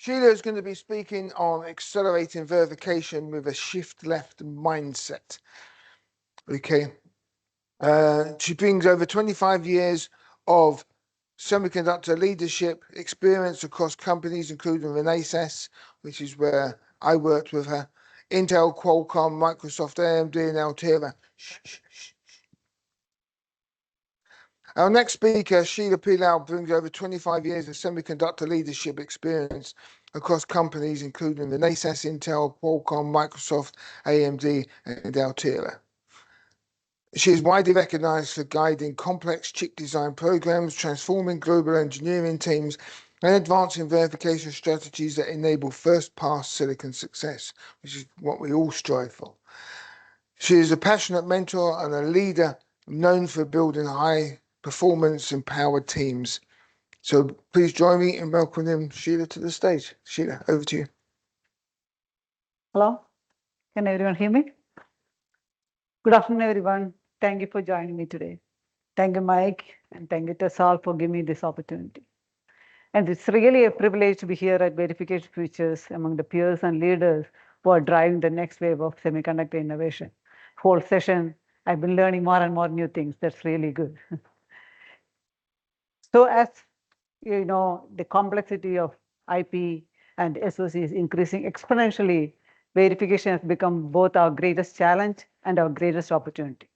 Sheela is going to be speaking on accelerating verification with a shift-left mindset. Okay. She brings over 25 years of semiconductor leadership experience across companies, including Renesas, which is where I worked with her, Intel, Qualcomm, Microsoft, AMD, and Altera. Our next speaker, Sheela Pillai, brings over 25 years of semiconductor leadership experience across companies, including Renesas, Intel, Qualcomm, Microsoft, AMD, and Altera. She is widely recognized for guiding complex chip design programs, transforming global engineering teams, and advancing verification strategies that enable first-pass silicon success, which is what we all strive for. She is a passionate mentor and a leader known for building high-performance, empowered teams. So please join me in welcoming Sheela to the stage. Sheela, over to you. Hello, can everyone hear me? Good afternoon, everyone. Thank you for joining me today. Thank you, Mike, and thank you to Sal for giving me this opportunity. And it's really a privilege to be here at Verification Futures among the peers and leaders who are driving the next wave of semiconductor innovation. Whole session, I've been learning more and more new things. That's really good. So as you know, the complexity of IP and SoC is increasing exponentially. Verification has become both our greatest challenge and our greatest opportunity.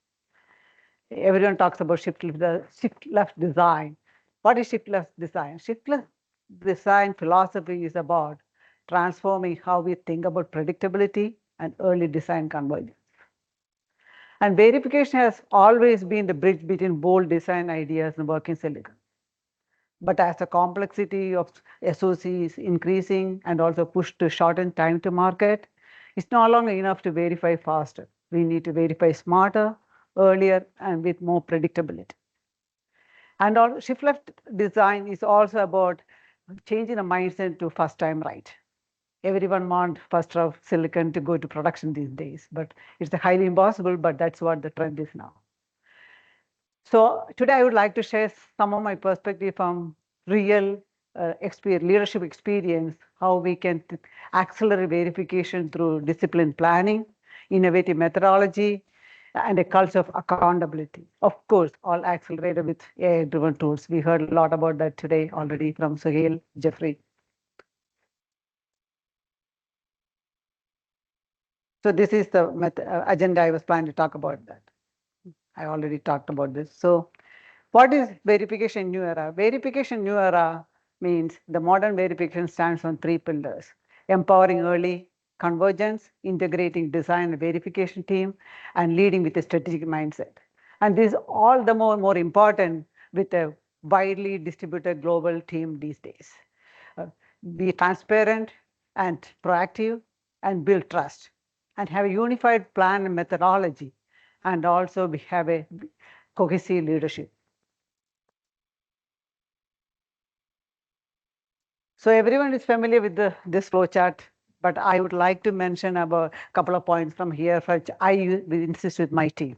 Everyone talks about shift-left design. What is shift-left design? Shift-left design philosophy is about transforming how we think about predictability and early design convergence. And verification has always been the bridge between bold design ideas and working silicon. But as the complexity of SoC is increasing and also push to shorten time to market, it's no longer enough to verify faster. We need to verify smarter, earlier, and with more predictability. And shift-left design is also about changing the mindset to first time right. Everyone wants first of silicon to go to production these days, but it's highly impossible, but that's what the trend is now. So today I would like to share some of my perspective from real leadership experience, how we can accelerate verification through disciplined planning, innovative methodology, and a culture of accountability. Of course, all accelerated with AI-driven tools. We heard a lot about that today already from Suhail, Jeffrey. So this is the agenda I was planning to talk about that. I already talked about this. So what is verification new era? Verification new era means the modern verification stands on three pillars: empowering early convergence, integrating design and verification team, and leading with a strategic mindset. And this is all the more important with a widely distributed global team these days. Be transparent and proactive and build trust and have a unified plan and methodology, and also we have a cohesive leadership. So everyone is familiar with this flow chart, but I would like to mention about a couple of points from here, which I insist with my team.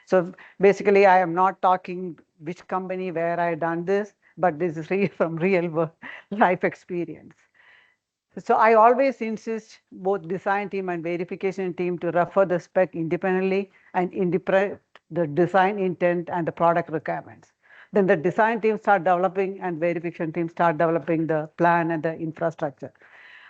So basically, I am not talking which company where I done this, but this is really from real life experience. So I always insist both design team and verification team to refer the spec independently and interpret the design intent and the product requirements. Then the design team start developing and verification team start developing the plan and the infrastructure.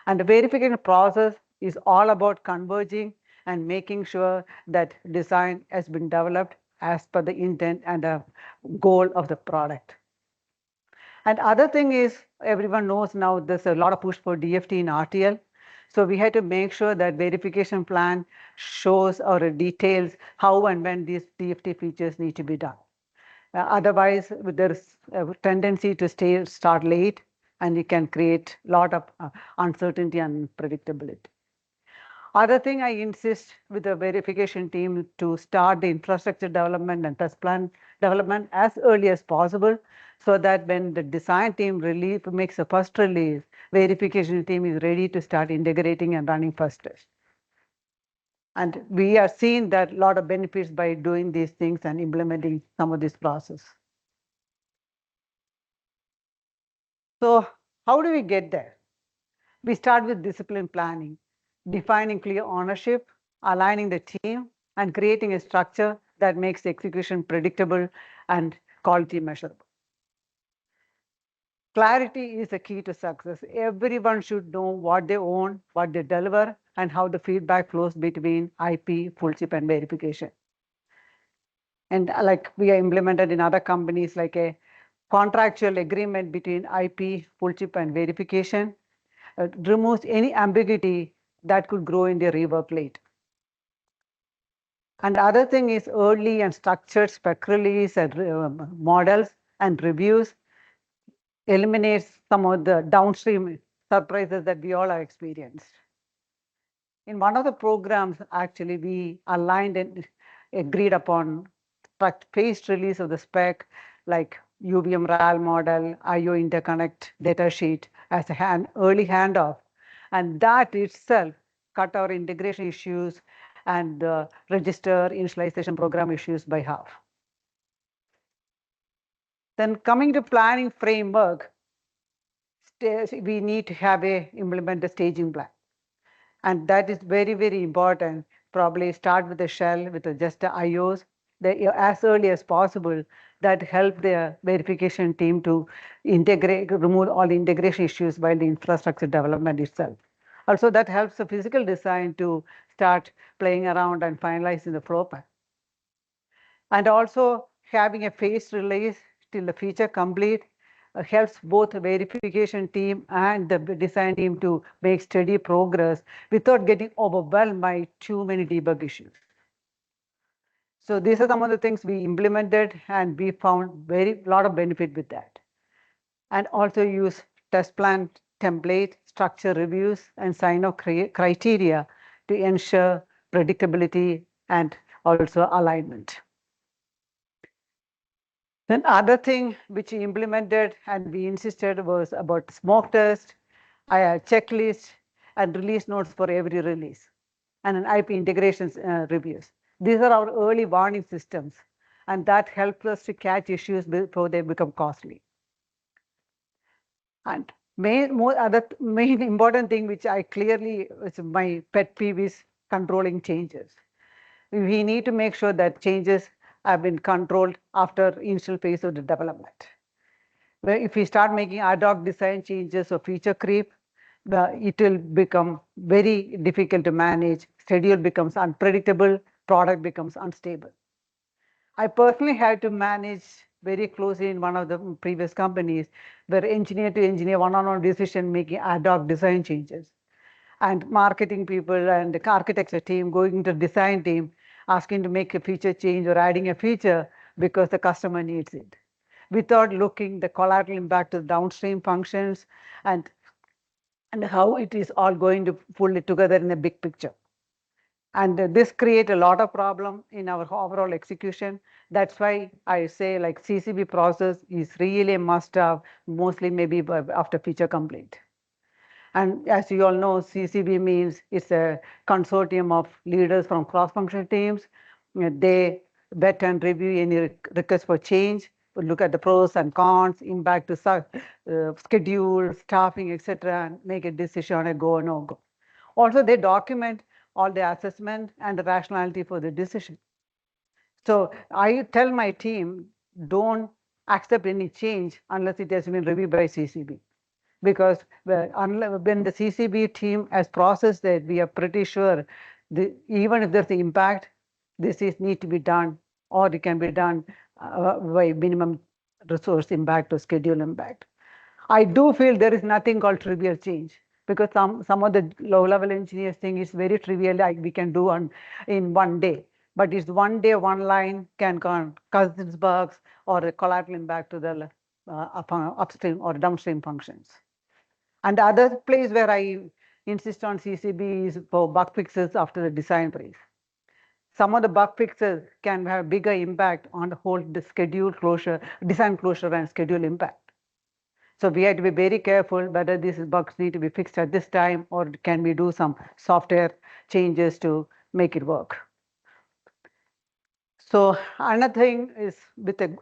And the verification process is all about converging and making sure that design has been developed as per the intent and the goal of the product. And other thing is, everyone knows now there's a lot of push for DFT in RTL. So we had to make sure that verification plan shows or details how and when these DFT features need to be done. Otherwise, there's a tendency to start late, and you can create a lot of uncertainty and unpredictability. Other thing I insist with the verification team to start the infrastructure development and test plan development as early as possible, so that when the design team makes a first release, verification team is ready to start integrating and running first test. And we are seeing that a lot of benefits by doing these things and implementing some of this process. So how do we get there? We start with discipline planning, defining clear ownership, aligning the team, and creating a structure that makes execution predictable and quality measurable. Clarity is the key to success. Everyone should know what they own, what they deliver, and how the feedback flows between IP, full chip, and verification. And like we are implemented in other companies, like a contractual agreement between IP, full chip, and verification removes any ambiguity that could grow in the rework late. And the other thing is early and structured spec release and models and reviews eliminates some of the downstream surprises that we all have experienced. In one of the programs, actually, we aligned and agreed upon phased release of the spec, like UVM RAL model, IO interconnect data sheet as a early handoff. And that itself cut our integration issues and register initialization program issues by half. Then coming to planning framework, we need to have implement the staging plan. And that is very, very important. Probably start with the shell with just the IOs as early as possible. That help the verification team to integrate, remove all integration issues while the infrastructure development itself. Also, that helps the physical design to start playing around and finalizing the flow plan. And also having a phased release till the feature complete helps both the verification team and the design team to make steady progress without getting overwhelmed by too many debug issues. So these are some of the things we implemented, and we found very lot of benefit with that. And also use test plan template, structure reviews, and sign-off criteria to ensure predictability and also alignment. Then other thing which we implemented and we insisted was about smoke test, checklist, and release notes for every release, and an IP integrations reviews. These are our early warning systems, and that helps us to catch issues before they become costly. And main important thing which I clearly, it's my pet peeve, is controlling changes. We need to make sure that changes have been controlled after initial phase of the development. Where if we start making ad hoc design changes or feature creep, it will become very difficult to manage. Schedule becomes unpredictable, product becomes unstable. I personally had to manage very closely in one of the previous companies where engineer to engineer one-on-one decision making ad hoc design changes, and marketing people and the architecture team going to design team asking to make a feature change or adding a feature because the customer needs it, without looking the collateral impact of downstream functions and how it is all going to pull it together in a big picture. And this creates a lot of problem in our overall execution. That's why I say like CCB process is really a must have, mostly maybe after feature complete. And as you all know, CCB means it's a consortium of leaders from cross-functional teams. They vet and review any request for change, look at the pros and cons, impact to schedule, staffing, etc., and make a decision on a go or no go. Also, they document all the assessment and the rationality for the decision. So I tell my team, don't accept any change unless it has been reviewed by CCB. Because when the CCB team has processed that, we are pretty sure even if there's an impact, this is need to be done, or it can be done by minimum resource impact or schedule impact. I do feel there is nothing called trivial change, because some of the low-level engineers think it's very trivial, like we can do in one day. But it's one day, one line can cause these bugs or a collateral impact to the upstream or downstream functions. And the other place where I insist on CCB is for bug fixes after the design phase. Some of the bug fixes can have bigger impact on the whole schedule closure, design closure, and schedule impact. So we have to be very careful whether these bugs need to be fixed at this time, or can we do some software changes to make it work. So another thing is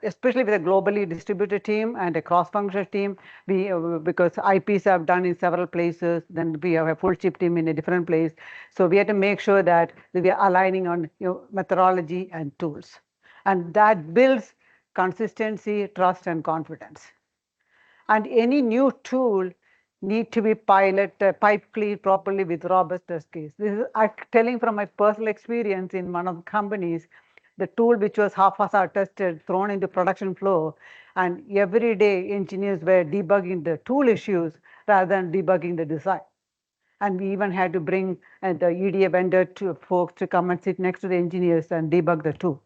especially with a globally distributed team and a cross-functional team, because IPs have done in several places, then we have a full chip team in a different place. So we have to make sure that we are aligning on methodology and tools, and that builds consistency, trust, and confidence. And any new tool need to be pipe cleaned properly with robust test case. This is I'm telling from my personal experience in one of the companies. The tool which was half-assed tested, thrown into production flow, and every day engineers were debugging the tool issues rather than debugging the design. And we even had to bring the EDA vendor folks to come and sit next to the engineers and debug the tool.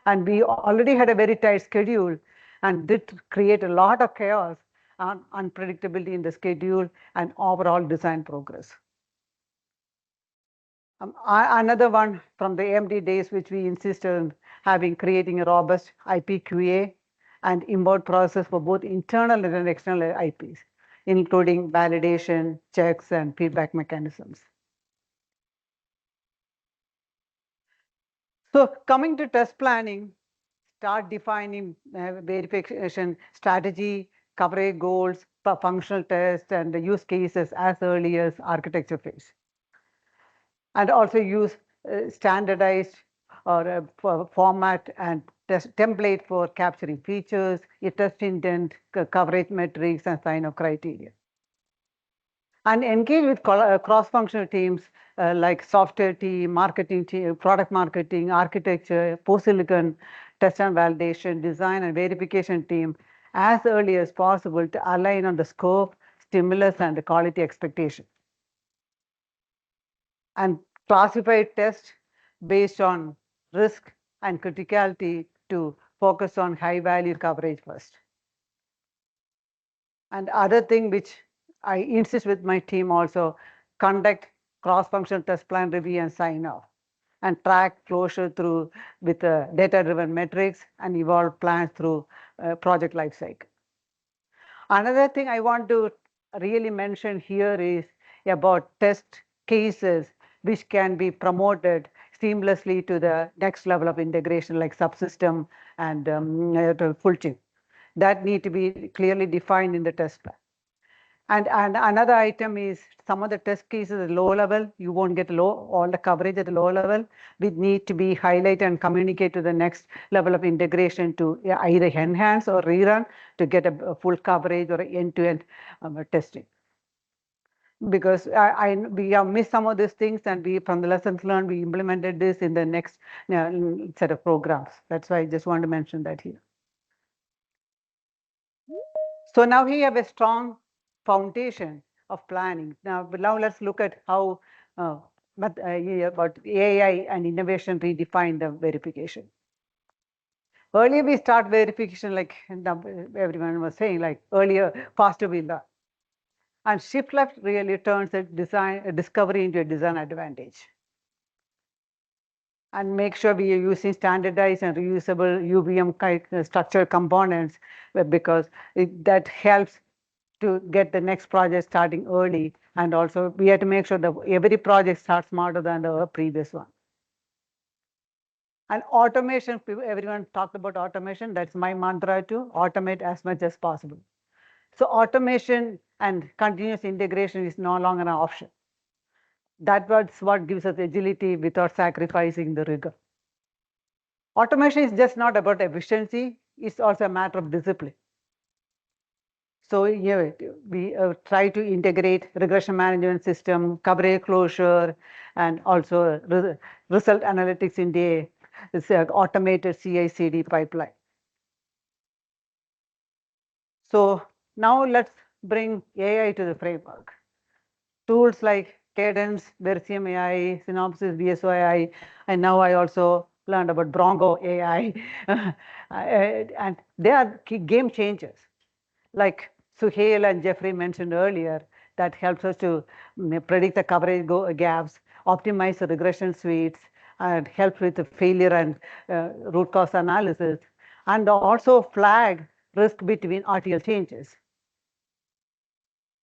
And we already had a very tight schedule, and did create a lot of chaos and unpredictability in the schedule and overall design progress. Another one from the AMD days, which we insist on creating a robust IP QA and inbound process for both internal and external IPs, including validation, checks, and feedback mechanisms. So coming to test planning, start defining verification strategy, coverage goals, functional test, and the use cases as early as architecture phase. And also use standardized or format and test template for capturing features, test intent, coverage metrics, and sign-off criteria. And engage with cross-functional teams like software team, marketing team, product marketing, architecture, post-silicon, test and validation, design and verification team as early as possible to align on the scope, stimulus, and the quality expectation. And classify tests based on risk and criticality to focus on high-value coverage first. And other thing which I insist with my team also, conduct cross-functional test plan review and sign off, and track closure through with data-driven metrics and evolve plans through project lifecycle. Another thing I want to really mention here is about test cases which can be promoted seamlessly to the next level of integration like subsystem and full chip. That need to be clearly defined in the test plan. And another item is some of the test cases at low level, you won't get all the coverage at the low level. We need to be highlighted and communicate to the next level of integration to either enhance or rerun to get a full coverage or end-to-end testing. Because we have missed some of these things, and we from the lessons learned, we implemented this in the next set of programs. That's why I just want to mention that here. So now we have a strong foundation of planning. Now let's look at how about AI and innovation redefine the verification. Earlier we start verification like everyone was saying, like earlier, faster we learn. And shift left really turns a discovery into a design advantage. And make sure we are using standardized and reusable UVM structured components, because that helps to get the next project starting early. And also we have to make sure that every project starts smarter than the previous one. And automation, everyone talked about automation. That's my mantra too, automate as much as possible. So automation and continuous integration is no longer an option. That's what gives us agility without sacrificing the rigor. Automation is just not about efficiency, it's also a matter of discipline. So we try to integrate regression management system, coverage closure, and also result analytics in the automated CI/CD pipeline. So now let's bring AI to the framework. Tools like Cadence, Versium AI, Synopsys, VSO AI, and now I also learned about Bronco AI, and they are game changers. Like Suhail and Jeffrey mentioned earlier, that helps us to predict the coverage gaps, optimize the regression suites, and help with the failure and root cause analysis, and also flag risk between RTL changes.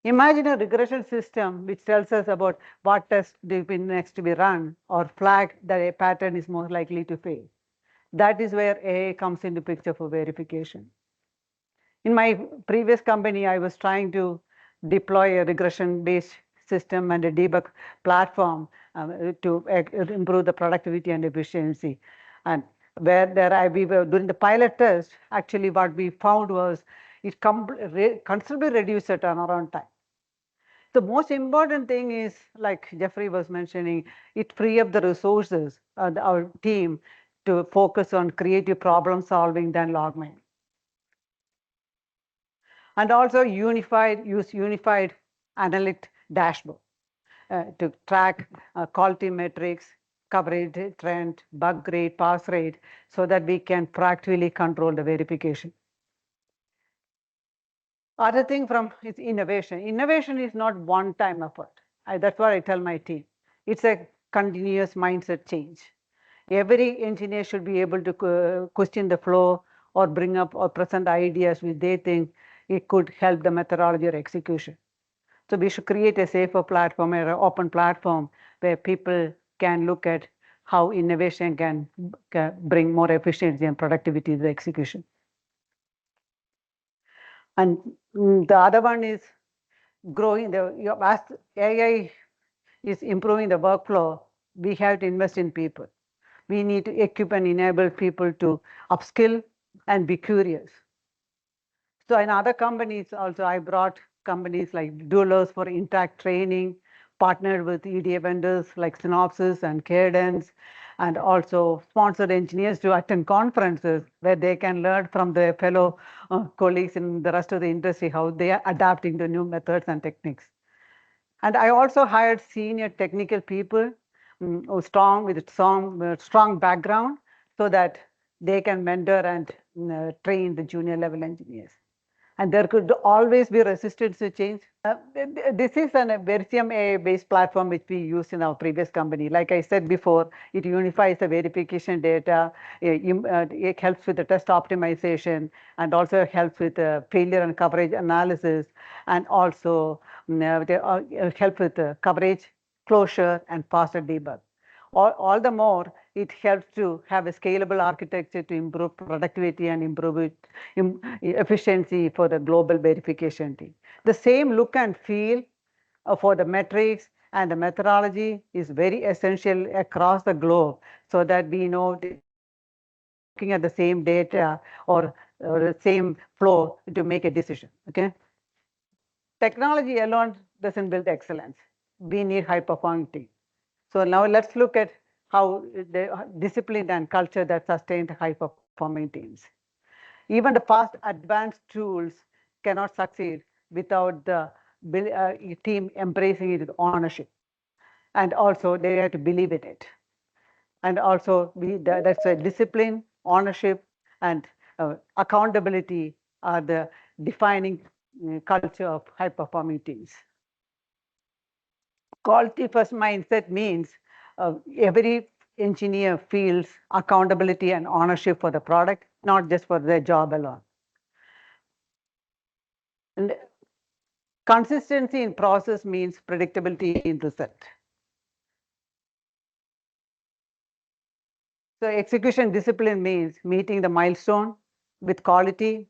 Imagine a regression system which tells us about what test next to be run, or flag that a pattern is more likely to fail. That is where AI comes into picture for verification. In my previous company, I was trying to deploy a regression-based system and a debug platform to improve the productivity and efficiency. And we were during the pilot test, actually what we found was it considerably reduced the turnaround time. The most important thing is, like Jeffrey was mentioning, it free up the resources of our team to focus on creative problem solving than log mining. And also use unified analytic dashboard to track quality metrics, coverage trend, bug rate, pass rate, so that we can proactively control the verification. Other thing from is innovation. Innovation is not one-time effort. That's what I tell my team. It's a continuous mindset change. Every engineer should be able to question the flow or bring up or present ideas which they think it could help the methodology or execution. So we should create a safer platform, an open platform where people can look at how innovation can bring more efficiency and productivity to the execution. And the other one is growing as AI is improving the workflow, we have to invest in people. We need to equip and enable people to upskill and be curious. So in other companies also, I brought companies like Doulos for intact training, partnered with EDA vendors like Synopsys and Cadence, and also sponsored engineers to attend conferences where they can learn from their fellow colleagues in the rest of the industry how they are adapting to new methods and techniques. And I also hired senior technical people who strong background, so that they can mentor and train the junior level engineers. And there could always be resistance to change. This is a Verisium AI-based platform which we used in our previous company. Like I said before, it unifies the verification data, it helps with the test optimization, and also helps with failure and coverage analysis, and also help with coverage, closure, and faster debug. All the more, it helps to have a scalable architecture to improve productivity and improve efficiency for the global verification team. The same look and feel for the metrics and the methodology is very essential across the globe, so that we know looking at the same data or the same flow to make a decision. Okay. Technology alone doesn't build excellence. We need high performing team. So now let's look at how the discipline and culture that sustained high performing teams. Even the fast advanced tools cannot succeed without the team embracing it with ownership. And also they have to believe in it. And also that's a discipline, ownership, and accountability are the defining culture of high performing teams. Quality first mindset means every engineer feels accountability and ownership for the product, not just for their job alone. And consistency in process means predictability in result. So execution discipline means meeting the milestone with quality,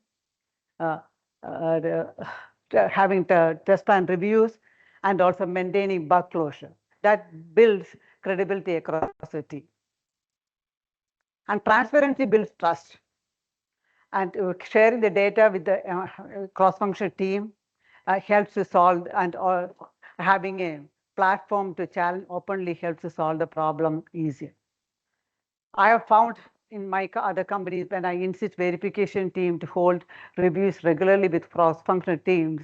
having test plan reviews, and also maintaining bug closure. That builds credibility across the team. And transparency builds trust. And sharing the data with the cross-functional team helps to solve, and having a platform to challenge openly helps to solve the problem easier. I have found in my other companies, when I insist verification team to hold reviews regularly with cross-functional teams,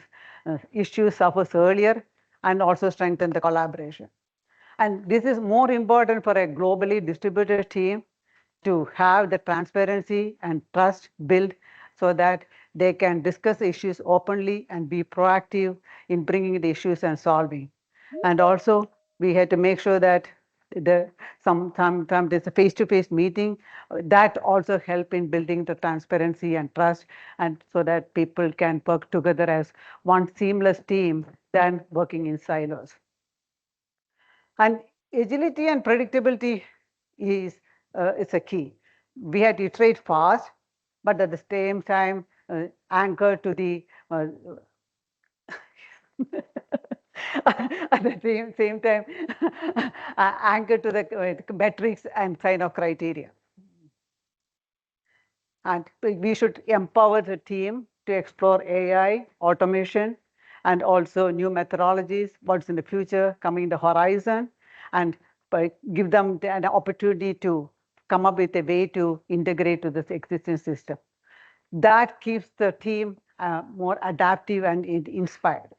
issues surface earlier and also strengthen the collaboration. And this is more important for a globally distributed team to have the transparency and trust built, so that they can discuss issues openly and be proactive in bringing the issues and solving. And also we had to make sure that sometimes there's a face-to-face meeting that also help in building the transparency and trust, and so that people can work together as one seamless team than working in silos. And agility and predictability is a key. we had to iterate fast, but at the same time anchor to the at the same time anchor to the metrics and kind of criteria. And we should empower the team to explore AI, automation, and also new methodologies, what's in the future, coming in the horizon, and give them an opportunity to come up with a way to integrate to this existing system. That keeps the team more adaptive and inspired.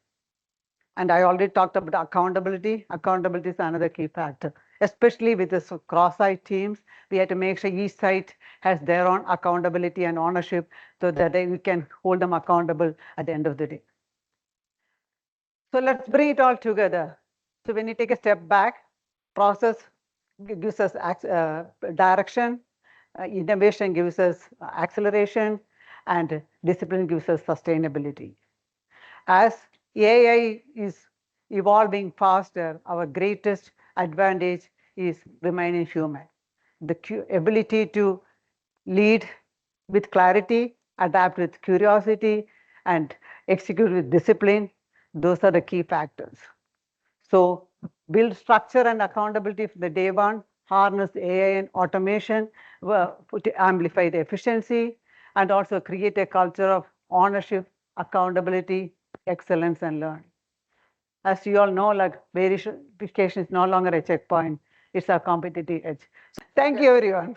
And I already talked about accountability. Accountability is another key factor, especially with this cross-site teams. We have to make sure each site has their own accountability and ownership so that we can hold them accountable at the end of the day. So let's bring it all together. So when you take a step back, process gives us direction, innovation gives us acceleration, and discipline gives us sustainability. As AI is evolving faster, our greatest advantage is remaining human. The ability to lead with clarity, adapt with curiosity, and execute with discipline, those are the key factors. So build structure and accountability from the day one, harness AI and automation to amplify the efficiency, and also create a culture of ownership, accountability, excellence, and learning. As you all know, like verification is no longer a checkpoint, it's a competitive edge. Thank you, everyone.